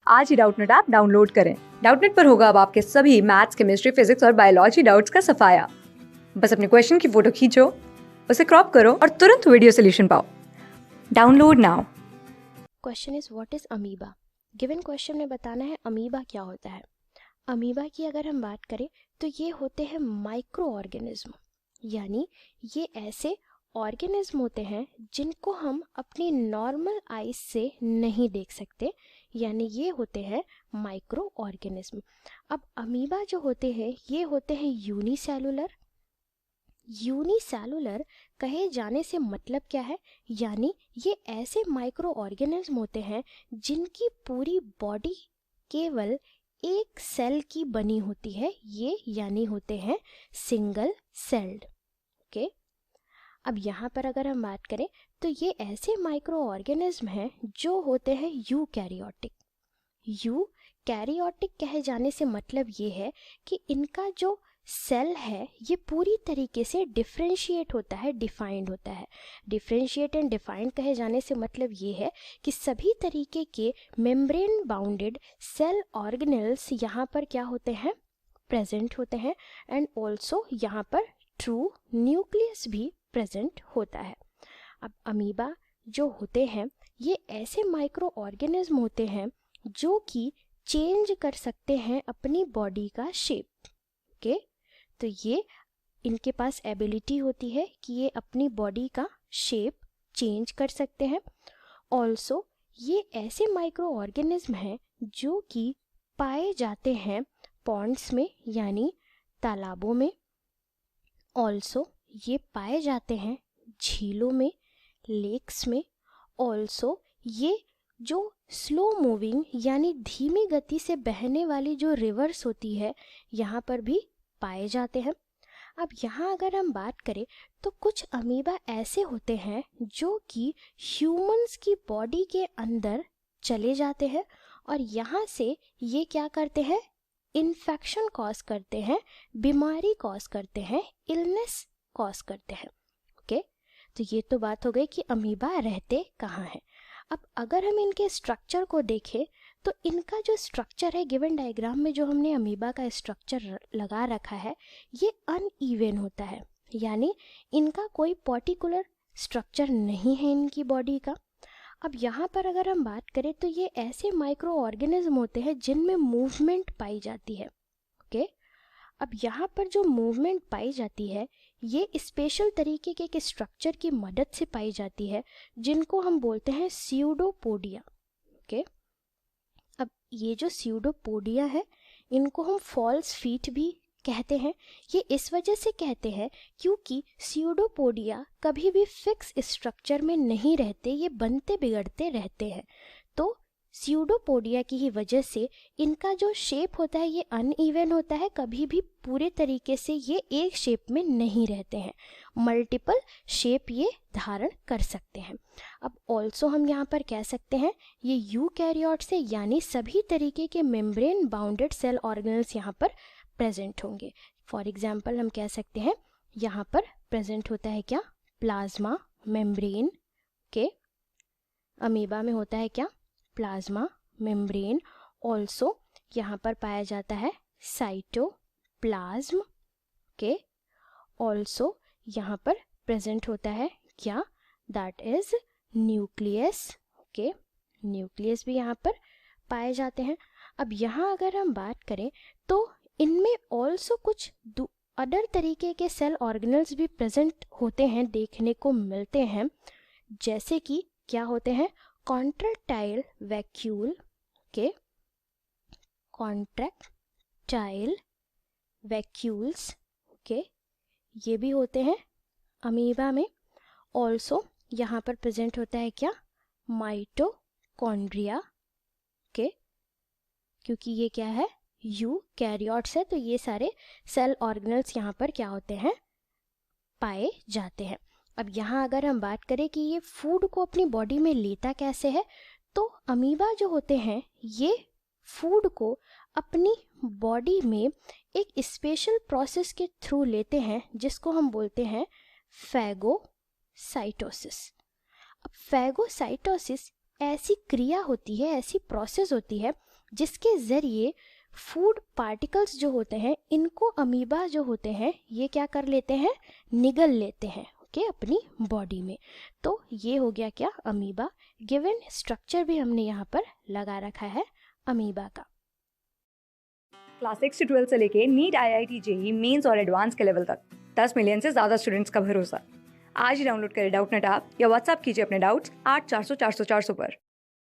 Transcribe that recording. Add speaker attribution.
Speaker 1: आज ही Doubtnut app download करें। Doubtnut पर होगा अब आपके सभी मैथ्स, केमिस्ट्री, फिजिक्स और बायोलॉजी डाउट्स का सफाया। बस अपने क्वेश्चन की फोटो खींचो, उसे क्रॉप करो और तुरंत वीडियो सोल्यूशन पाओ। Download now.
Speaker 2: Question is what is amoeba. Given question में बताना है अमीबा क्या होता है। अमीबा की अगर हम बात करें तो ये होते हैं माइक्रो ऑर्गेनिज्म, यानी ये ऐसे ऑर्गेनिज्म होते हैं जिनको हम अपनी नॉर्मल आईज से नहीं देख सकते, यानी ये होते हैं माइक्रो ऑर्गेनिज्म। अब अमीबा जो होते हैं ये होते हैं यूनिसेलुलर। यूनिसेलुलर कहे जाने से मतलब क्या है, यानी ये ऐसे माइक्रो ऑर्गेनिज्म होते हैं जिनकी पूरी बॉडी केवल एक सेल की बनी होती है, ये यानी होते हैं सिंगल सेल्ड। ओके, अब यहाँ पर अगर हम बात करें तो ये ऐसे माइक्रो ऑर्गेनिज्म हैं जो होते हैं यूकैरियोटिक। यूकैरियोटिक कहे जाने से मतलब ये है कि इनका जो सेल है ये पूरी तरीके से डिफरेंशिएट होता है, डिफाइंड होता है। डिफरेंशिएट एंड डिफाइंड कहे जाने से मतलब ये है कि सभी तरीके के मेम्ब्रेन बाउंडेड सेल ऑर्गेनेल्स यहाँ पर क्या होते हैं, प्रेजेंट होते हैं। एंड ऑल्सो यहाँ पर ट्रू न्यूक्लियस भी प्रेजेंट होता है। अब अमीबा जो होते हैं ये ऐसे माइक्रो ऑर्गेनिज्म होते हैं जो कि चेंज कर सकते हैं अपनी बॉडी का शेप। ओके, तो ये इनके पास एबिलिटी होती है कि ये अपनी बॉडी का शेप चेंज कर सकते हैं। ऑल्सो ये ऐसे माइक्रो ऑर्गेनिज्म हैं जो कि पाए जाते हैं पॉन्ड्स में, यानी तालाबों में। ऑल्सो ये पाए जाते हैं झीलों में, लेक्स में। ऑल्सो ये जो स्लो मूविंग यानी धीमी गति से बहने वाली जो रिवर्स होती है यहाँ पर भी पाए जाते हैं। अब यहाँ अगर हम बात करें तो कुछ अमीबा ऐसे होते हैं जो कि ह्यूमंस की बॉडी के अंदर चले जाते हैं और यहाँ से ये क्या करते हैं, इन्फेक्शन कॉज करते हैं, बीमारी कॉज करते हैं, इलनेस कॉज करते हैं। ओके, तो ये तो बात हो गई कि अमीबा रहते कहाँ हैं। अब अगर हम इनके स्ट्रक्चर को देखें तो इनका जो स्ट्रक्चर है गिवन डायग्राम में, जो हमने अमीबा का स्ट्रक्चर लगा रखा है, ये अनइवन होता है, यानी इनका कोई पर्टिकुलर स्ट्रक्चर नहीं है इनकी बॉडी का। अब यहाँ पर अगर हम बात करें तो ये ऐसे माइक्रो ऑर्गेनिज्म होते हैं जिनमें मूवमेंट पाई जाती है। ओके, अब यहाँ पर जो मूवमेंट पाई जाती है ये स्पेशल तरीके के स्ट्रक्चर की मदद से पाई जाती है जिनको हम बोलते हैं स्यूडोपोडिया। ओके, अब ये जो स्यूडोपोडिया है इनको हम फॉल्स फीट भी कहते हैं। ये इस वजह से कहते हैं क्योंकि स्यूडोपोडिया कभी भी फिक्स स्ट्रक्चर में नहीं रहते, ये बनते बिगड़ते रहते हैं। तो स्यूडोपोडिया की ही वजह से इनका जो शेप होता है ये अनइवन होता है, कभी भी पूरे तरीके से ये एक शेप में नहीं रहते हैं, मल्टीपल शेप ये धारण कर सकते हैं। अब ऑल्सो हम यहाँ पर कह सकते हैं ये यूकैरियोट से, यानी सभी तरीके के मेम्ब्रेन बाउंडेड सेल ऑर्गेनल्स यहाँ पर प्रेजेंट होंगे। फॉर एग्जाम्पल हम कह सकते हैं यहाँ पर प्रेजेंट होता है क्या, प्लाज्मा मेम्ब्रेन के। अमीबा में होता है क्या, प्लाज्मा मेम्ब्रेन। ऑल्सो यहाँ पर पाया जाता है साइटोप्लाज्म के। ऑल्सो यहाँ पर प्रेजेंट होता है क्या, दैट इज न्यूक्लियस के। न्यूक्लियस भी यहाँ पर पाए जाते हैं। अब यहाँ अगर हम बात करें तो इनमें ऑल्सो कुछ अदर तरीके के सेल ऑर्गेनल्स भी प्रेजेंट होते हैं, देखने को मिलते हैं, जैसे कि क्या होते हैं, कॉन्ट्रैक्टाइल वैक्यूल के। कॉन्ट्रैक्टाइल वैक्यूल्स के ये भी होते हैं अमीबा में। ऑल्सो यहाँ पर प्रेजेंट होता है क्या, माइटोकॉन्ड्रिया के, क्योंकि ये क्या है, यूकैरियोट्स है, तो ये सारे सेल ऑर्गेनल्स यहाँ पर क्या होते हैं, पाए जाते हैं। अब यहाँ अगर हम बात करें कि ये फूड को अपनी बॉडी में लेता कैसे है, तो अमीबा जो होते हैं ये फूड को अपनी बॉडी में एक स्पेशल प्रोसेस के थ्रू लेते हैं जिसको हम बोलते हैं फैगोसाइटोसिस। अब फैगोसाइटोसिस ऐसी क्रिया होती है, ऐसी प्रोसेस होती है जिसके ज़रिए फूड पार्टिकल्स जो होते हैं इनको अमीबा जो होते हैं ये क्या कर लेते हैं, निगल लेते हैं ओके अपनी बॉडी में। तो ये हो गया क्या, अमीबा। गिवन स्ट्रक्चर भी हमने यहाँ पर लगा रखा है अमीबा का।
Speaker 1: क्लास 6 से 12 से लेके नीट, IIT, जेई मेंस और एडवांस के लेवल तक 10 मिलियन से ज़्यादा स्टूडेंट्स का भरोसा। आज ही डाउनलोड करें डाउटनेट ऐप या व्हाट्सएप कीजिए अपने डाउट्स 8400 400 400 पर।